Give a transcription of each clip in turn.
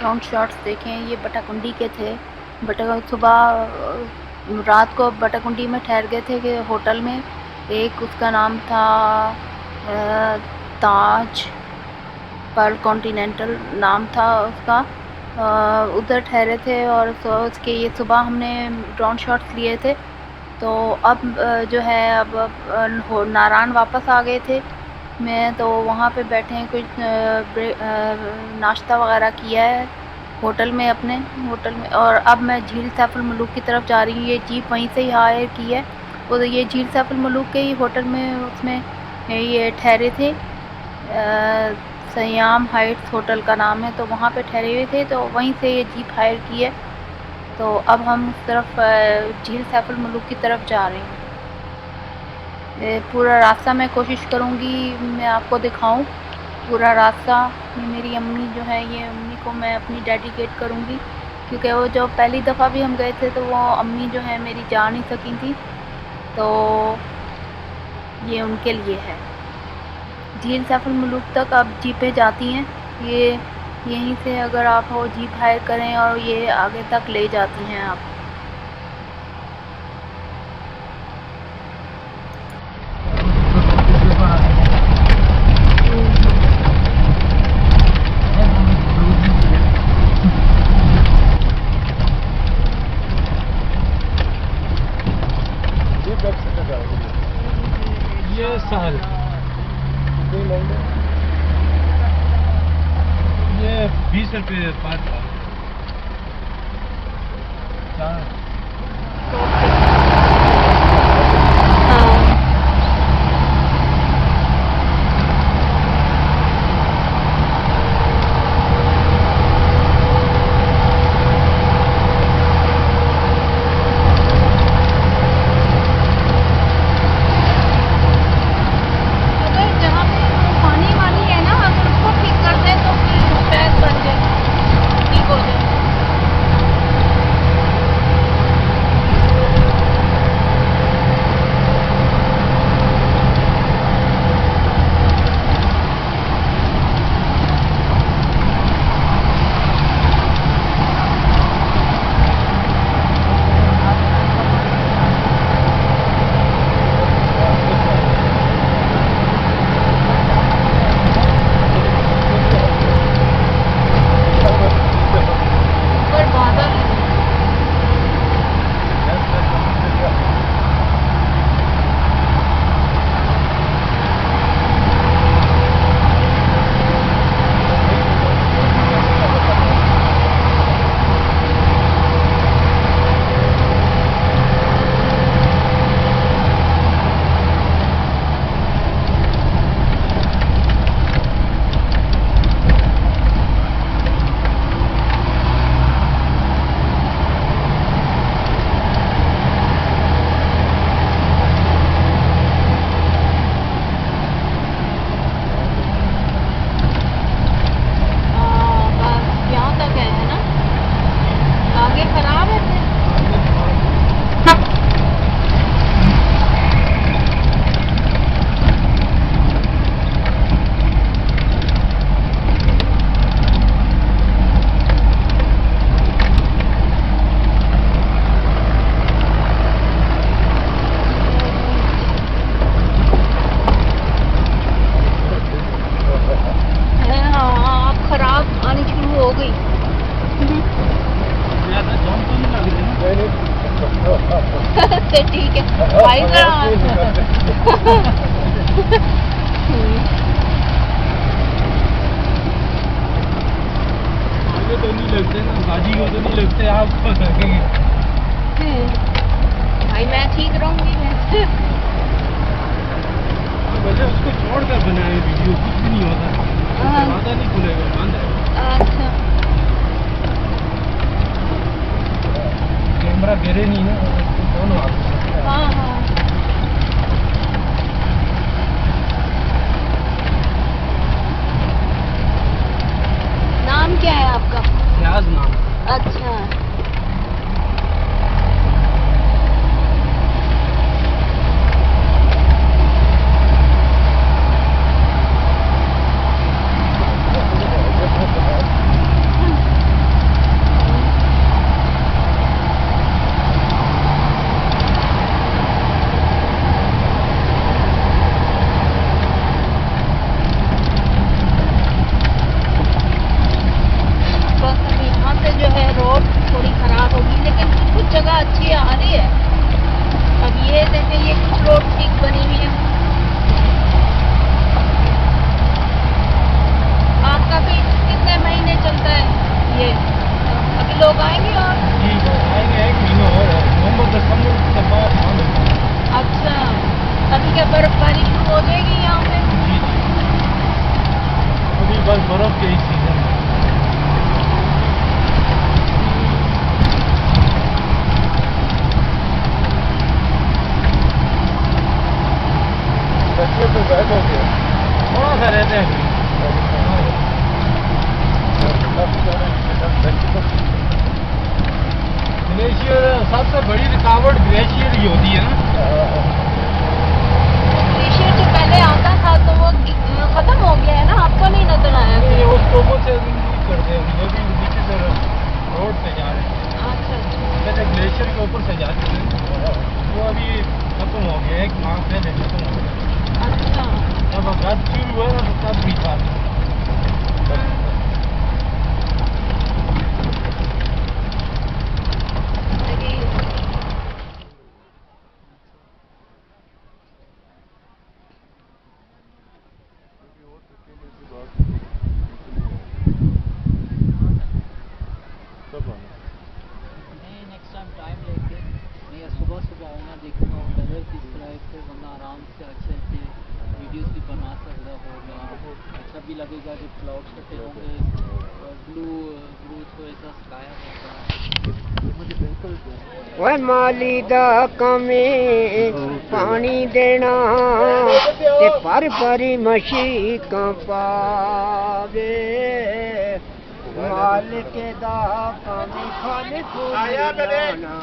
Ground shots देखें। ये बटाकुंडी के थे। सुबह रात को बटाकुंडी में ठहर गए थे कि होटल में। एक उसका नाम था ताज पर्ल कॉन्टिनेंटल नाम था उसका। उधर ठहरे थे और उसके ये सुबह हमने ग्राउंड शॉट्स लिए थे। तो अब जो है अब नारायण वापस आ गए थे। मैं तो वहाँ पे बैठे हैं, कुछ नाश्ता वगैरह किया है होटल में, अपने होटल में। और अब मैं झील सैफुल मलूक की तरफ जा रही हूँ। ये जीप वहीं से ही हायर की है। तो ये झील सैफुल मलूक के ही होटल में उसमें ये ठहरे थे। सयाम हाइट्स होटल का नाम है। तो वहाँ पे ठहरे हुए थे, तो वहीं से ये जीप हायर की है। तो अब हम उस तरफ झील सैफुल मलूक की तरफ जा रहे हैं। पूरा रास्ता मैं कोशिश करूँगी मैं आपको दिखाऊं पूरा रास्ता। मेरी अम्मी जो है, ये अम्मी को मैं अपनी डेडिकेट करूँगी, क्योंकि वो जो पहली दफ़ा भी हम गए थे तो वो अम्मी जो है मेरी जा नहीं सकी थी। तो ये उनके लिए है। झील सैफुल मलूक तक अब जीपें जाती हैं। ये यहीं से अगर आप वो जीप हायर करें और ये आगे तक ले जाती हैं आप। ये साल ये 20 रुपये पाँच ठीक है भाई तो नहीं लगते ना, बाजी को तो नहीं लगते आप। भाई मैं ठीक रहूंगी मैं। वजह उसको छोड़ कर बनाए वीडियो, कुछ भी नहीं होता, दरवाजा नहीं खुलेगा, बंद है। अच्छा कैमरा गिरे नहीं ना, दोनों हाथ। हाँ हाँ नाम क्या है आपका? फयाज नाम। अच्छा से जो है रोड थोड़ी खराब होगी, लेकिन कुछ जगह अच्छी आ रही है। अब ये देखें, ये कुछ रोड ठीक बनी हुई है। आपका भी कितने महीने चलता है ये? अभी लोग आएंगे और जी आएंगे, 1 महीना और है, नवंबर दिसंबर के बाद बंद होता है। अच्छा, अभी क्या बर्फबारी शुरू हो जाएगी यहाँ पे? जी जी, अभी बस बर्फ के ही सीजन है। बच्चे तो बैठोगे थोड़ा सा रहते हैं। ग्लेशियर सबसे बड़ी रुकावट ग्लेशियर ही होती है ना। ग्लेशियर जो पहले आता था तो वो खत्म हो गया है ना, आपको नहीं नजर आया? ये उसको से नहीं करते हैं, ये भी नीचे से रोड पे जा रहे हैं। अच्छा अच्छा। पहले ग्लेशियर के ऊपर से जाते थे, वो अभी खत्म हो गया, 1 माह पहले खत्म हो गया। अच्छा, जब अगस्त शुरू हुआ ना तो तब भी था। नहीं, नेक्स्ट टाइम टाइम लेके मैं सुबह आऊँगा, देखूँगा वेदर किस तरह है, फिर बंदा आराम से अच्छे अच्छे वीडियोस भी बना सकता होगा। अच्छा भी लगेगा जब क्लाउड्स कटे होंगे और ब्लू ब्लू थोड़ा सा स्काई होगा। ओए माली दा कमे पानी देना ते पर परी मशीकां पावे, मालिक दा कमे फल फूलाना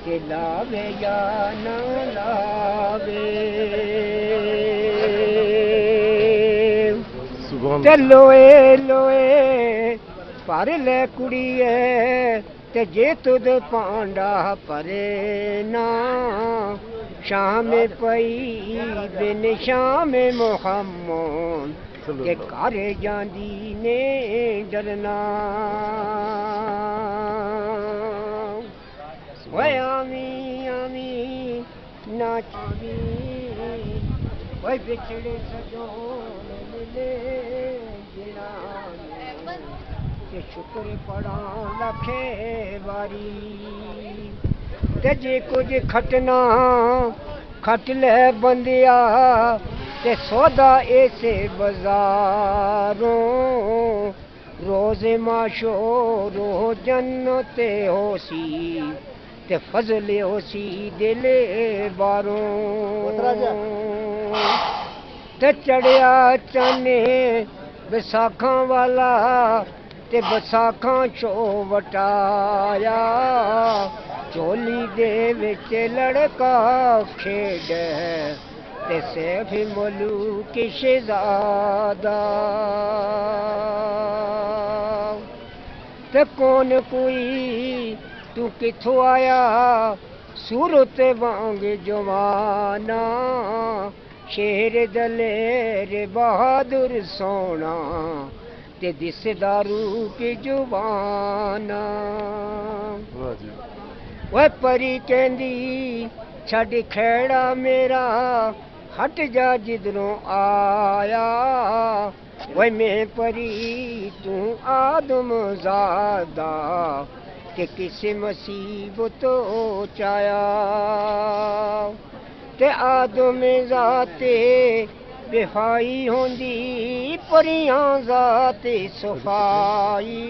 ते लावे या ना लावे। ते लोए लोए पर ले कुड़िए ते जे तुद पांडा परे ना, शाम पई बिन शाम मोहम्मद ते घर जांदी ने डरना। ओए आमी आमी नाचामी, ओए बिछड़े सजोन मिले जिना ते शुक्र पड़ा लखे बारी। ते जे कुछ खटना खट ले बंदिया ते सौदा ऐसे बाजारों, रोज माशो रो जन्नते होसी ते फजल होसी दिले बारों। ते चढ़िया चने बैसाखा वाला ते बैसाखा चो वटाया, चोली दे विच लड़का खेड ते सैफ मुल्क शहजादा। ते कौन कोई तू किथों आया सूरत वांग जवाना, शेर दलेर बहादुर सोना ते दिसदा रूप जुबाना। वह परी कहंदी छड़ खेड़ा मेरा हट जा जिधरों आया, वह मैं परी तू आदम ज़ादा के किस मुसीबत चाया। ते आदम ज़ाते बेहाई होंदी परियां ज़ाते सफाई,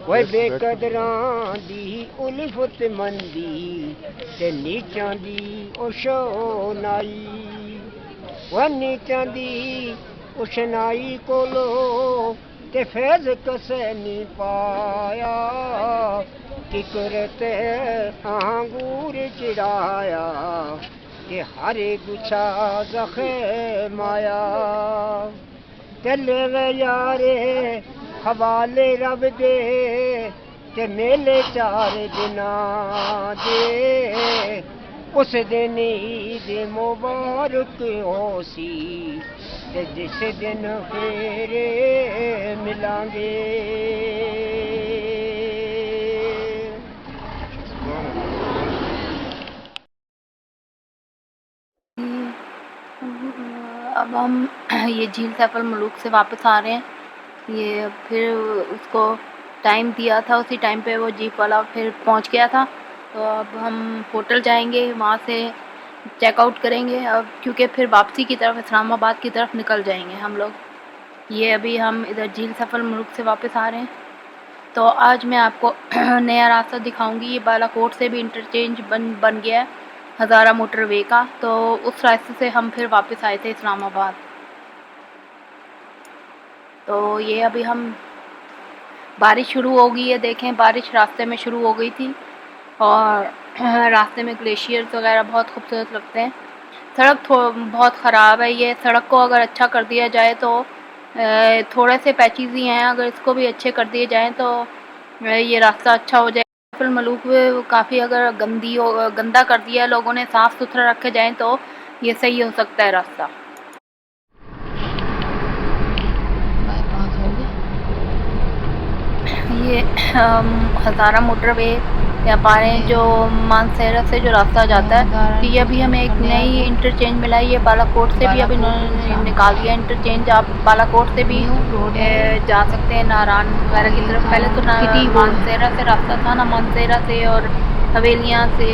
वह बेकदरां दी उल्फत मंदी ते नीचां दी ओशनाई। वह नीचां दी ओशनाई कोलो ते फैज़ कसे नी पाया, किकरत आंगूर चिड़ाया के हर गुच्छा ज़ख़े माया। चले वे यारे हवाले रब दे ते मेले 4 दिना दे, उस दिन ईद मुबारक होसी ते जिस दिन फेरे मिलांगे। अब हम ये झील सैफ अल मलूक से वापस आ रहे हैं। ये फिर उसको टाइम दिया था, उसी टाइम पे वो जीप वाला फिर पहुंच गया था। तो अब हम होटल जाएंगे, वहाँ से चेकआउट करेंगे अब, क्योंकि फिर वापसी की तरफ इस्लामाबाद की तरफ निकल जाएंगे हम लोग। ये अभी हम इधर झील सैफ अल मलूक से वापस आ रहे हैं। तो आज मैं आपको नया रास्ता दिखाऊंगी। ये बालाकोट से भी इंटरचेंज बन गया है हज़ारा मोटरवे का, तो उस रास्ते से हम फिर वापस आए थे इस्लामाबाद। तो ये अभी हम बारिश शुरू हो गई है, देखें बारिश रास्ते में शुरू हो गई थी और रास्ते में ग्लेशियर्स वगैरह बहुत खूबसूरत लगते हैं। सड़क बहुत ख़राब है। ये सड़क को अगर अच्छा कर दिया जाए तो थोड़े से पैचेस ही हैं, अगर इसको भी अच्छे कर दिए जाएँ तो ये रास्ता अच्छा हो जाए। फिर मलूक में काफ़ी अगर गंदा कर दिया है लोगों ने, साफ़ सुथरा रखे जाएँ तो ये सही हो सकता है रास्ता। ये हज़ारा मोटरवे या पा रहे हैं जो मानसेरा से जो रास्ता जाता है। तो ये अभी हमें एक नई इंटरचेंज मिला है। ये बालाकोट से भी अभी निकाल दिया इंटरचेंज। आप बालाकोट से भी जा सकते हैं नारायण वगैरह की तरफ। पहले तो मानसेरा से रास्ता था ना, मानसेरा से और हवेलियाँ से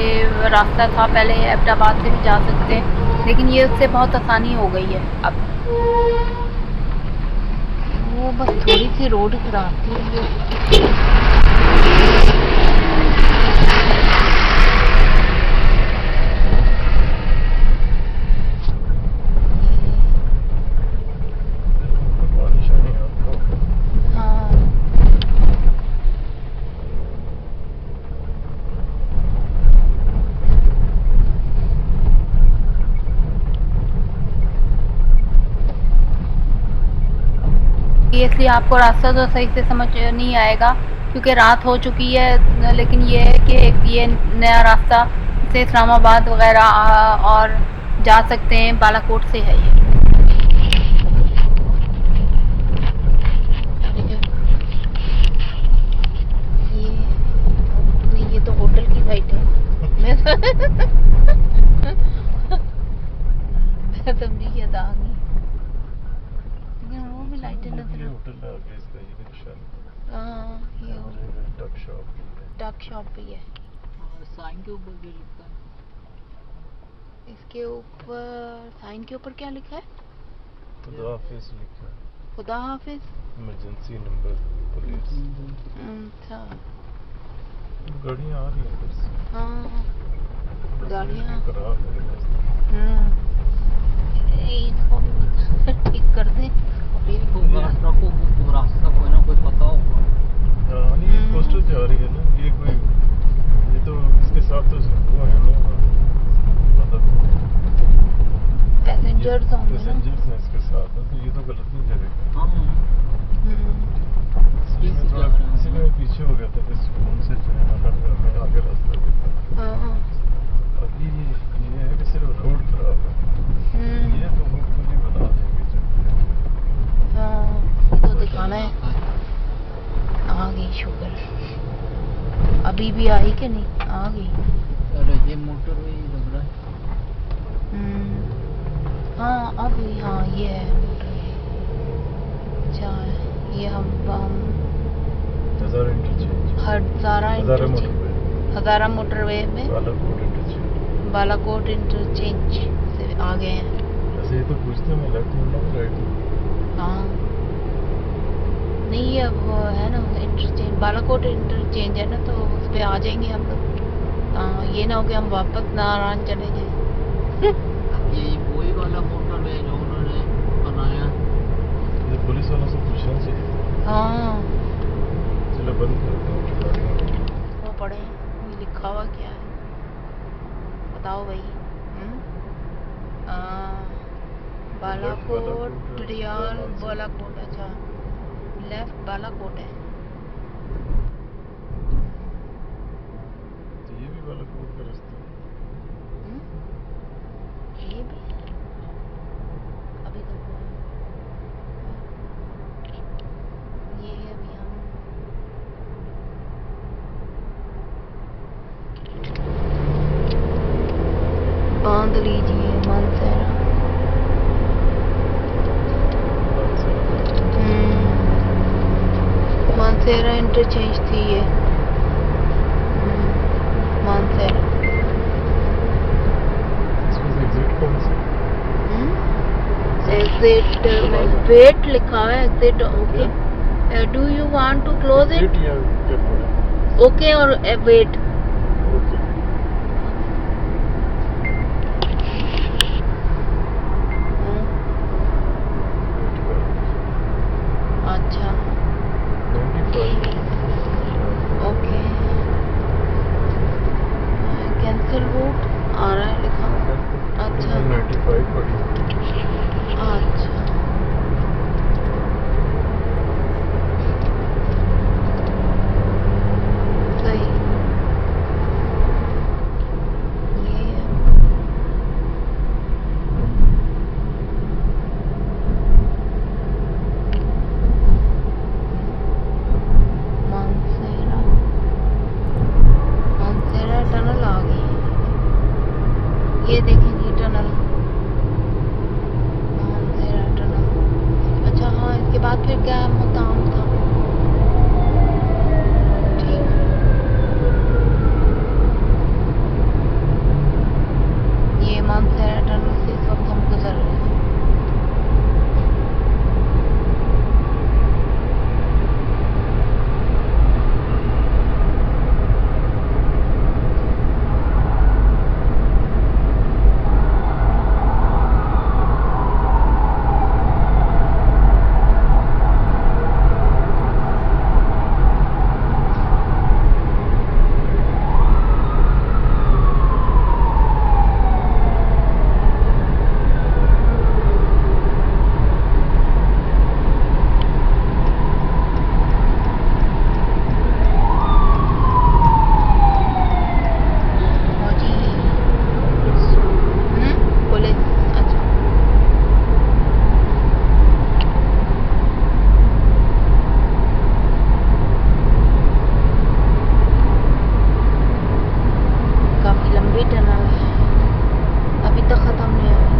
रास्ता था पहले, एबटाबाद से भी जा सकते हैं, लेकिन ये उससे बहुत आसानी हो गई है अब। वो बस थोड़ी सी रोड खराब थी। इसलिए आपको रास्ता तो सही से समझ नहीं आएगा क्योंकि रात हो चुकी है, लेकिन ये है कि ये नया रास्ता से इस्लामाबाद वगैरह और जा सकते हैं, बालाकोट से है ये। ये तो होटल की साइड है। मैं तो नहीं याद आ गई, लेकिन वो भी लाइटें नजर ये डक शॉप भी है। साइन के ऊपर भी लिखा है। इसके ऊपर साइन के ऊपर क्या लिखा है? खुदा हाफिज लिखा है। खुदा हाफिज इमरजेंसी नंबर पुलिस। अच्छा, गाड़ियाँ आ रही हैं इधर से। हाँ गाड़ियाँ खराब है इसको ठीक कर दें। रास्ता कोई ना कोई पता होगा। हाँ, नहीं ये कोस्टल जा रही है ना, ये कोई, ये तो इसके साथ तो वो है ना, मतलब पैसेंजर्स होंगे ना। पैसेंजर्स हैं इसके साथ, तो ये तो गलत नहीं करेगा। हाँ इसमें थोड़ा इसीलिए मैं पीछे हो गया था कि उनसे जो है मतलब मैं आगे रास्ता देखा। अभी ये है कि सिर्फ रोड खराब है, ये तो होपफुली बना देंगे जब। हाँ तो दिखाना है। आ गई शुगर। अभी भी आई कि नहीं? आ गई। अरे ये मोटरवे ही लग रहा है। हाँ अभी, हाँ ये है मोटरवे। अच्छा ये हम हज़ारा इंटरचेंज, हज़ारा मोटरवे में बालाकोट इंटरचेंज से आ गए हैं। वैसे ये तो पूछते मैं लेफ्ट मुड़ना कि राइट मुड़ना? हाँ नहीं ये वो है ना इंटरचेंज, बालाकोट इंटरचेंज है ना, तो उस पर आ जाएंगे हम लोग। हाँ ये ना हो कि हम वापस नारायण चले जाए। ये वही वाला मोटरवे जो उन्होंने बनाया। ये पुलिस वालों से पूछना चाहिए। हाँ चलो बंद करते हैं। वो पढ़े ये लिखा हुआ क्या है बताओ भाई। बालाकोट रियाल बालाकोट। अच्छा लेफ्ट बालाकोट है। तो ये भी बालाकोट का रास्ता है। ये भी अभी तो ये अभी हम बांध लीजिए मानसेरा। इंटरचेंज थी ये मानसर। एग्जिट कौन सा? एग्जिट वेट लिखा हुआ है exit. Okay do you want to close it? या क्या पड़ा? ओके और वेट। ओके। अच्छा 95 ओके कैंसिल रूट आ रहा है लिखा। अच्छा 95 पड़ी। अच्छा सही ये मानसेरा मानसेरा टनल आ गई। ये देखेंगे टनल मानसेरा टनल। अच्छा हाँ इसके बाद फिर क्या मुताम था? ठीक ये मानसेरा टनल से इस वक्त हम गुजर रहे हैं। पुलिस अच्छा काफी लंबी टनल है अभी तक खत्म नहीं हुई।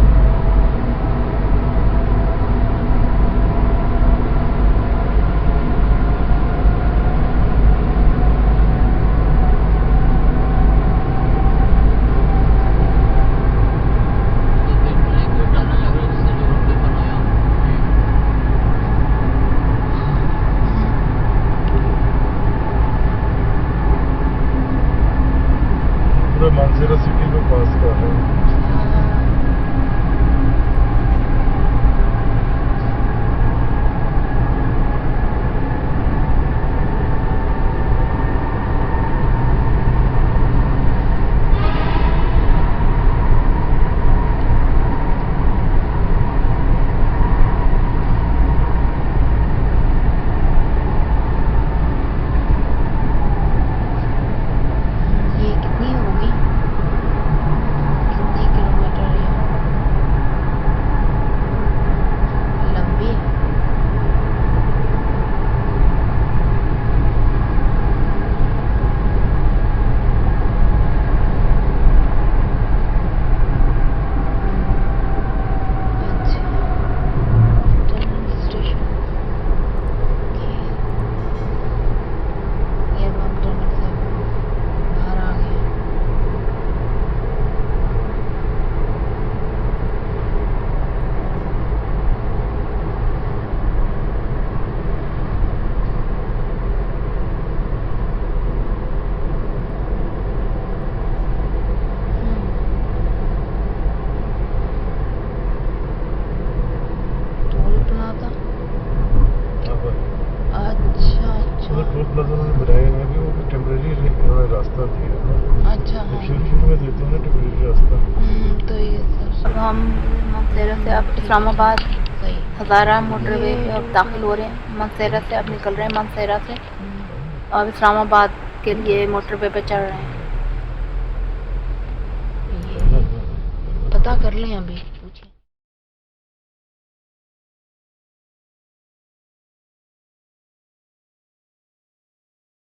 पूरा मानसेरा सिटी को पास कर रहे हैं। ये कितनी होगी? कितनी किलोमीटर है? लंबी है। अच्छा टनल स्टेशन ये हम टनल से बाहर आ गए। टोल प्लाजा अच्छा अच्छा टोल प्लाजा में बनाया गया भी वो टेम्परेरी इन्होंने रास्ता दिया ना। अच्छा हाँ शुरू में देते हैं ना टेम्परेरी रास्ता। तो ये सब अब हम मानसेरा से अब इस्लामाबाद सही। हज़ारा मोटरवे पे अब दाखिल हो रहे हैं। मानसेरा से अब निकल रहे हैं मानसेरा से अब इस्लामाबाद के लिए मोटरवे पे चढ़ रहे हैं। ये पता कर लें अभी पूछें।